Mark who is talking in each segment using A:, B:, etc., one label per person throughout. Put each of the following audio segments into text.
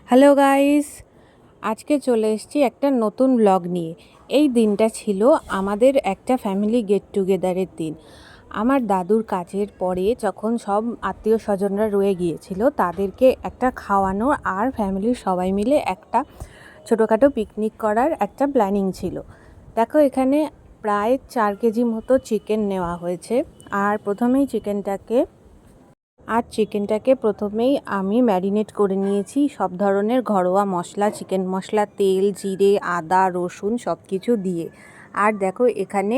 A: Hello guys, আজকে চলে এসেছি একটা নতুন ব্লগ নিয়ে। এই দিনটা ছিল আমাদের একটা ফ্যামিলি গেট টুগেদারের দিন। আমার দাদুর কাজের পরে যখন সব আত্মীয় স্বজনরা রয়ে গিয়েছিল, তাদেরকে একটা খাওয়ানো আর ফ্যামিলির সবাই মিলে একটা ছোটোখাটো পিকনিক করার একটা প্ল্যানিং ছিল। দেখো, এখানে প্রায় 4 কেজি মতো চিকেন নেওয়া হয়েছে। আর চিকেনটাকে প্রথমেই আমি ম্যারিনেট করে নিয়েছি সব ধরনের ঘরোয়া মশলা, চিকেন মশলা, তেল, জিরে, আদা, রসুন সব কিছু দিয়ে। আর দেখো, এখানে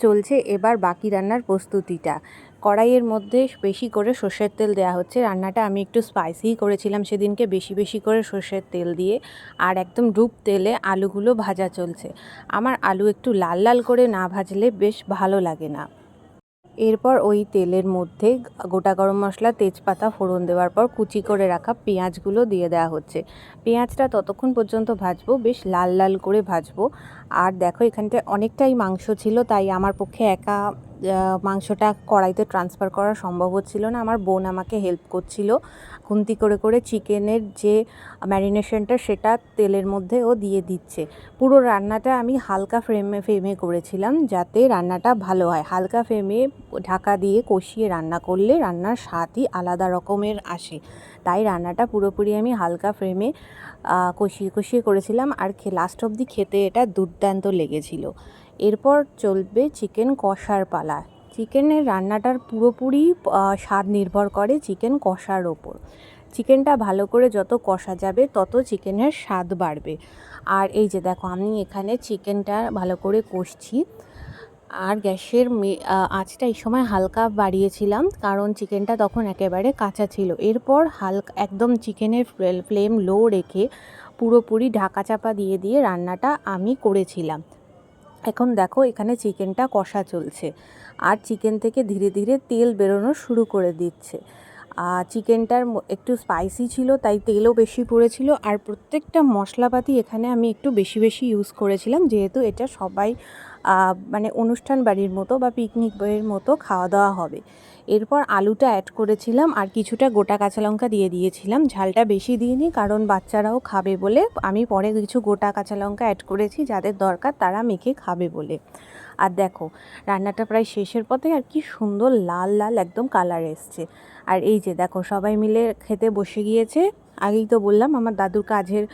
A: চলছে এবার বাকি রান্নার প্রস্তুতিটা। কড়াইয়ের মধ্যে বেশি করে সর্ষের তেল দেওয়া হচ্ছে। রান্নাটা আমি একটু স্পাইসিই করেছিলাম সেদিনকে, বেশি বেশি করে সর্ষের তেল দিয়ে। আর একদম ডুব তেলে আলুগুলো ভাজা চলছে। আমার আলু একটু লাল লাল করে না ভাজলে বেশ ভালো লাগে না। এরপর ওই তেলের মধ্যে গোটা গরম মশলা, তেজপাতা ফোড়ন দেওয়ার পর কুচি করে রাখা পেঁয়াজগুলো দিয়ে দেওয়া হচ্ছে। পেঁয়াজটা ততক্ষণ পর্যন্ত ভাজবো, বেশ লাল লাল করে ভাজবো। আর দেখো, এখানটায় অনেকটাই মাংস ছিল, তাই আমার পক্ষে একা মাংসটা কড়াইতে ট্রান্সফার করা সম্ভব হচ্ছিল না। আমার বোন আমাকে হেল্প করছিল, খুন্তি করে করে চিকেনের যে ম্যারিনেশনটা সেটা তেলের মধ্যে ও দিয়ে দিচ্ছে। পুরো রান্নাটা আমি হালকা ফ্লেমে করেছিলাম, যাতে রান্নাটা ভালো হয়। হালকা ফ্লেমে ঢাকা দিয়ে কষিয়ে রান্না করলে রান্নার স্বাদই আলাদা রকমের আসে। তাই রান্নাটা পুরোপুরি আমি হালকা ফ্লেমে কষিয়ে কষিয়ে করেছিলাম। আর লাস্ট অবধি খেতে এটা দুর্দান্ত লেগেছিল। এরপর চলবে চিকেন কষার পালা। চিকেনের রান্নাটার পুরোপুরি স্বাদ নির্ভর করে চিকেন কষার ওপর। চিকেনটা ভালো করে যত কষা যাবে তত চিকেনের স্বাদ বাড়বে। আর এই যে দেখো, আমি এখানে চিকেনটা ভালো করে কষছি। আর গ্যাসের আঁচটা এই সময় হালকা বাড়িয়েছিলাম, কারণ চিকেনটা তখন একেবারে কাঁচা ছিল। এরপর হালকা একদম চিকেনের ফ্লেম লো রেখে পুরোপুরি ঢাকা চাপা দিয়ে দিয়ে রান্নাটা আমি করেছিলাম। এখন দেখো, এখানে চিকেনটা কষা চলছে আর চিকেন থেকে ধীরে ধীরে তেল বেরোনো শুরু করে দিচ্ছে। চিকেনটার একটু স্পাইসি ছিল, তাই তেলও বেশি পড়েছিল। আর প্রত্যেকটা মশলাপাতি এখানে আমি একটু বেশি বেশি ইউজ করেছিলাম, যেহেতু এটা সবাই মানে অনুষ্ঠান বাড়ির মতো বা পিকনিক বাড়ির মতো খাওয়া দাওয়া হবে। এরপর আলুটা অ্যাড করেছিলাম আর কিছুটা গোটা কাঁচা লঙ্কা দিয়ে দিয়েছিলাম। ঝালটা বেশি দিইনি, কারণ বাচ্চারাও খাবে বলে আমি পরে কিছু গোটা কাঁচা লঙ্কা অ্যাড করেছি, যাদের দরকার তারা মেখে খাবে বলে। আর দেখো, রান্নাটা প্রায় শেষের পথে, আর কি সুন্দর লাল লাল একদম কালার এসছে। আর এই যে দেখো, সবাই মিলে খেতে বসে গিয়েছে। আগেই তো বললাম, আমার দাদুর কাজের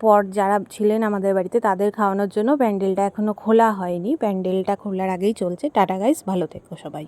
A: পর যারা ছিলেন আমাদের বাড়িতে তাদের খাওয়ানোর জন্য প্যান্ডেলটা এখনও খোলা হয়নি। প্যান্ডেলটা খোলার আগেই চলছে। টাটা গাইস, ভালো থেকো সবাই।